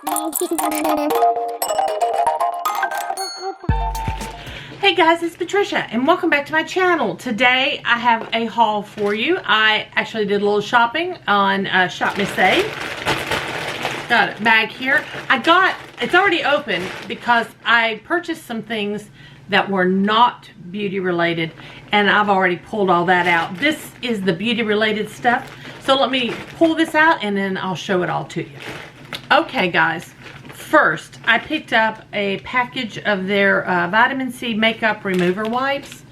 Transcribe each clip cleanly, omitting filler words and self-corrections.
Hey guys, it's Patricia and welcome back to my channel. Today I have a haul for you. I actually did a little shopping on Shop Miss A. Got a bag here. It's already open because I purchased some things that were not beauty related and I've already pulled all that out. This is the beauty related stuff. So let me pull this out and then I'll show it all to you. Okay guys. First, I picked up a package of their vitamin C makeup remover wipes.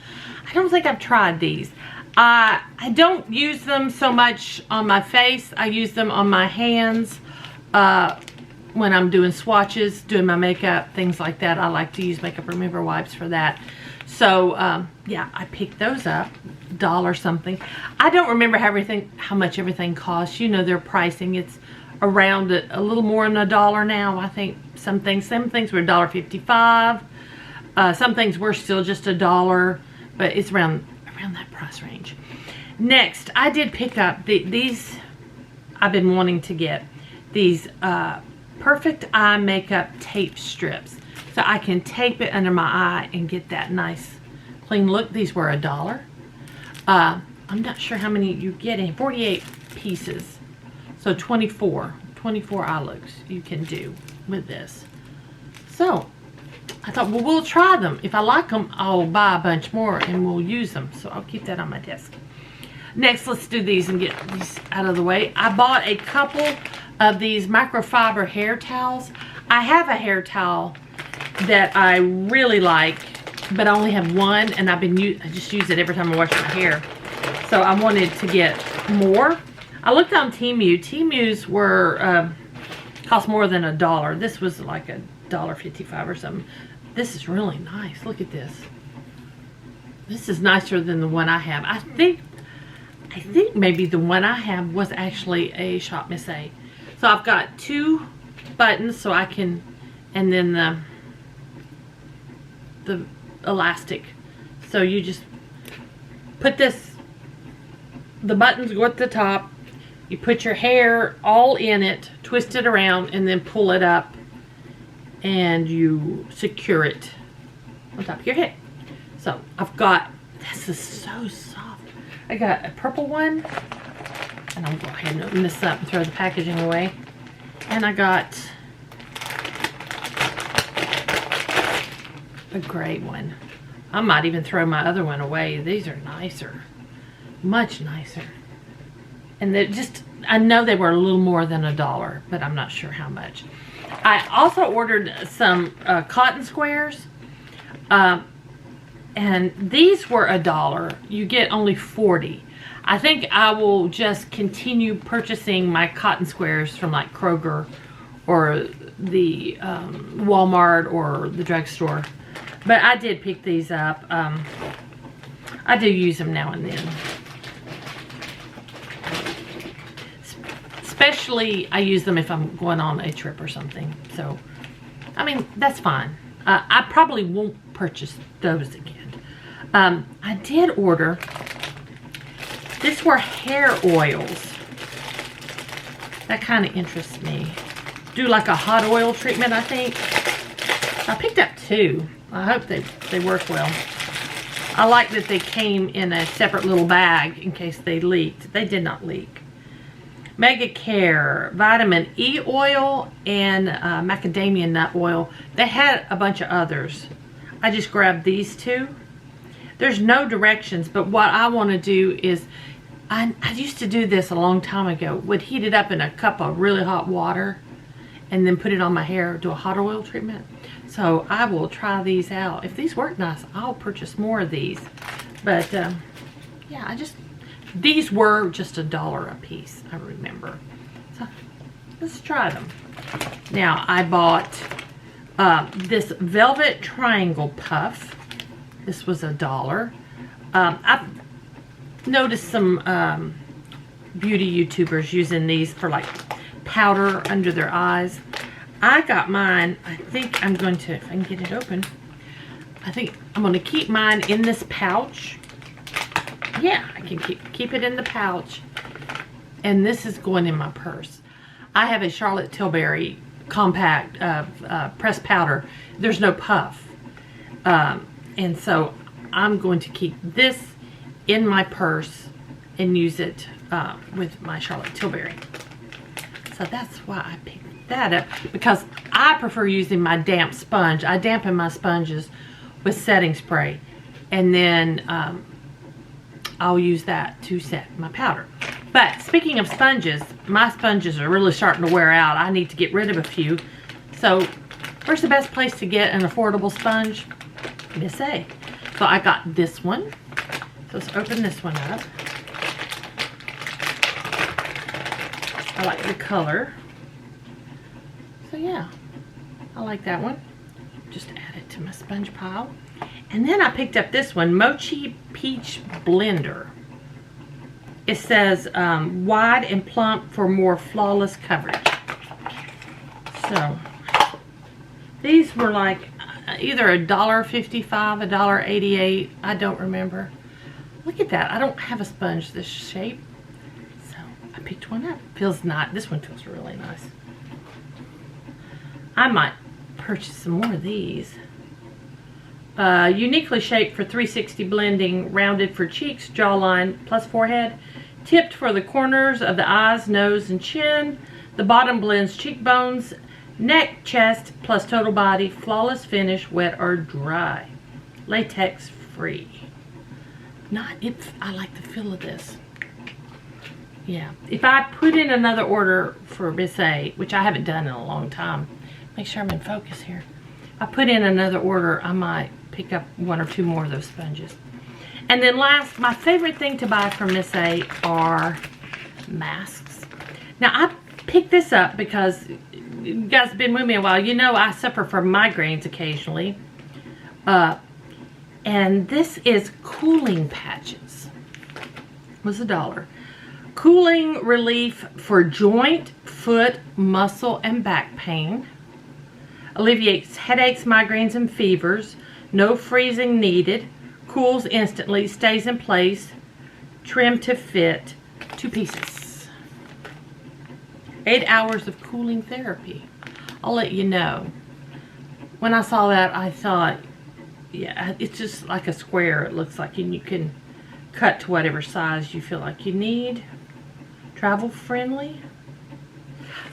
I don't think I've tried these. I don't use them so much on my face. I use them on my hands when I'm doing swatches, doing my makeup, things like that. I like to use makeup remover wipes for that. So, yeah, I picked those up. $1 something. I don't remember how much everything costs. You know their pricing. It's around a little more than $1 now. I think some things were $1.55. Some things were still just $1, but it's around that price range. Next, I did pick up these. I've been wanting to get these perfect eye makeup tape strips, so I can tape it under my eye and get that nice clean look. These were $1. I'm not sure how many you get in. 48 pieces. So 24 eye looks you can do with this. So I thought, well, we'll try them. If I like them, I'll buy a bunch more and we'll use them. So I'll keep that on my desk. Next, let's do these and get these out of the way. I bought a couple of these microfiber hair towels. I have a hair towel that I really like, but I only have one, and I just use it every time I wash my hair. So I wanted to get more. I looked on Temu. Temu's were cost more than $1. This was like $1.55 or something. This is really nice. Look at this. This is nicer than the one I have. I think maybe the one I have was actually a Shop Miss A. So I've got 2 buttons, so I can, and then the elastic. So you just put this. The buttons go at the top. You put your hair all in it, twist it around, and then pull it up, and you secure it on top of your head. So I've got, this is so soft. I got a purple one, and I'll go ahead and open this up and throw the packaging away. And I got a gray one. I might even throw my other one away. These are nicer, much nicer. And they're just, I know they were a little more than $1, but I'm not sure how much. I also ordered some cotton squares. And these were $1. You get only 40. I think I will just continue purchasing my cotton squares from like Kroger or the Walmart or the drugstore. But I did pick these up. I do use them now and then. Especially, I use them if I'm going on a trip or something. So, I mean, that's fine. I probably won't purchase those again. I did order, these were hair oils. That kind of interests me. Do like a hot oil treatment, I think. I picked up 2. I hope they work well. I like that they came in a separate little bag in case they leaked. They did not leak. Mega Care vitamin E oil and macadamia nut oil. They had a bunch of others. I just grabbed these 2. There's no directions, but what I want to do is, I used to do this a long time ago. Would heat it up in a cup of really hot water and then put it on my hair, do a hot oil treatment. So I will try these out. If these work nice, I'll purchase more of these. But yeah, these were just $1 a piece, I remember. So let's try them. Now I bought this velvet triangle puff. This was $1. I've noticed some beauty YouTubers using these for like powder under their eyes. I got mine, I think I'm going to, if I can get it open, I think I'm going to keep mine in this pouch. Yeah, I can keep it in the pouch. And this is going in my purse. I have a Charlotte Tilbury compact pressed powder. There's no puff. And so I'm going to keep this in my purse and use it with my Charlotte Tilbury. So that's why I picked that up, because I prefer using my damp sponge. I dampen my sponges with setting spray, and then I'll use that to set my powder. But speaking of sponges, my sponges are really starting to wear out. I need to get rid of a few. So where's the best place to get an affordable sponge? Miss A. So I got this one. So let's open this one up. I like the color. So yeah, I like that one. Just add it to my sponge pile. And then I picked up this one, Mochi Peach Blender. It says wide and plump for more flawless coverage. So these were like either $1.55, $1.88. I don't remember. Look at that. I don't have a sponge this shape. So I picked one up. Feels nice. This one feels really nice. I might purchase some more of these. Uniquely shaped for 360 blending, rounded for cheeks, jawline, plus forehead, tipped for the corners of the eyes, nose, and chin. The bottom blends cheekbones, neck, chest, plus total body, flawless finish, wet or dry. Latex free. I like the feel of this. Yeah, if I put in another order for Miss A, which I haven't done in a long time, make sure I'm in focus here. If I put in another order, I might pick up one or two more of those sponges. And then last, my favorite thing to buy from Miss A are masks. Now I picked this up because you guys have been with me a while. You know I suffer from migraines occasionally. And this is cooling patches. It was $1. Cooling relief for joint, foot, muscle, and back pain. Alleviates headaches, migraines, and fevers. No freezing needed. Cools instantly. Stays in place. Trim to fit. 2 pieces. 8 hours of cooling therapy. I'll let you know. When I saw that, I thought, yeah, it's just like a square, it looks like, and you can cut to whatever size you feel like you need. Travel friendly.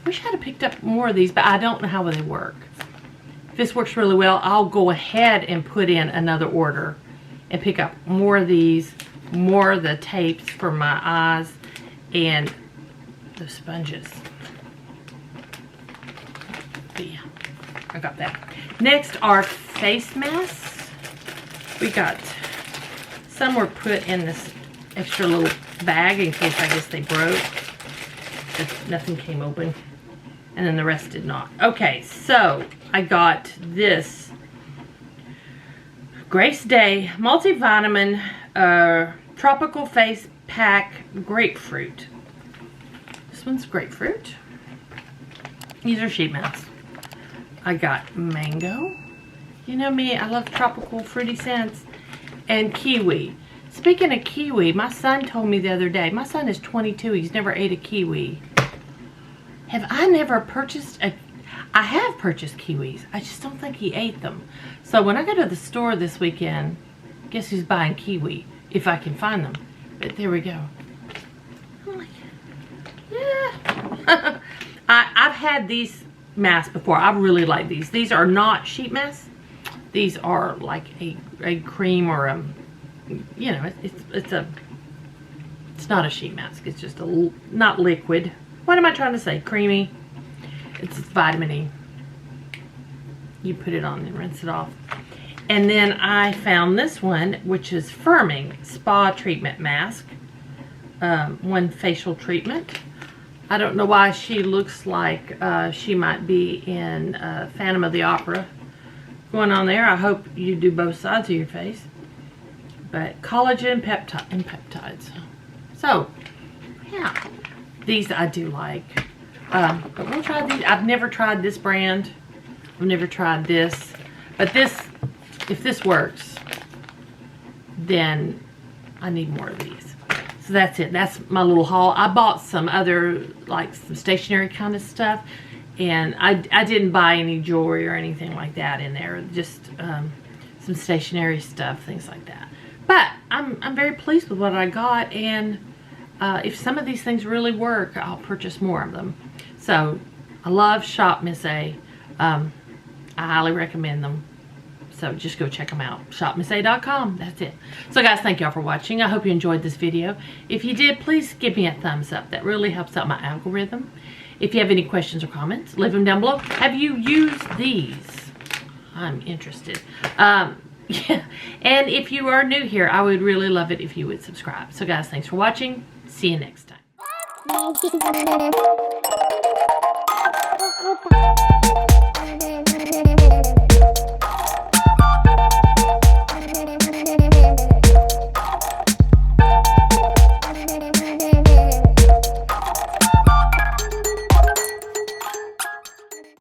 Wish I'd have picked up more of these, but I don't know how they work. If this works really well, I'll go ahead and put in another order and pick up more of these, more of the tapes for my eyes, and the sponges. But yeah, I got that. Next are face masks. We got, some were put in this extra little bag in case I guess they broke. Just nothing came open. And then the rest did not. Okay, so I got this Grace Day multivitamin tropical face pack grapefruit. This one's grapefruit. These are sheet masks. I got mango. You know me, I love tropical fruity scents. And kiwi. Speaking of kiwi, my son told me the other day, my son is 22, he's never ate a kiwi. Have I never purchased I have purchased kiwis. I just don't think he ate them. So when I go to the store this weekend, guess who's buying kiwi? If I can find them. But there we go. I'm like, yeah. I've had these masks before. I really like these. These are not sheet masks. These are like a cream or a, you know, it's not a sheet mask. It's just not liquid. What am I trying to say? Creamy. It's vitamin E. You put it on and rinse it off. And then I found this one, which is Firming Spa Treatment Mask. One facial treatment. I don't know why she looks like she might be in Phantom of the Opera going on there. I hope you do both sides of your face. But collagen and peptides. So, yeah. These I do like. But we'll try these. I've never tried this brand. I've never tried this. But this, if this works, then I need more of these. So that's it. That's my little haul. I bought some other, like some stationery kind of stuff. And I didn't buy any jewelry or anything like that in there. Just some stationery stuff, things like that. But I'm very pleased with what I got, and if some of these things really work, I'll purchase more of them. So I love Shop Miss A. I highly recommend them. So just go check them out. shopmissa.com. That's it. So guys, thank y'all for watching. I hope you enjoyed this video. If you did, please give me a thumbs up. That really helps out my algorithm. If you have any questions or comments, leave them down below. Have you used these? I'm interested. Yeah. And if you are new here, I would really love it if you would subscribe. So guys, thanks for watching. See you next time.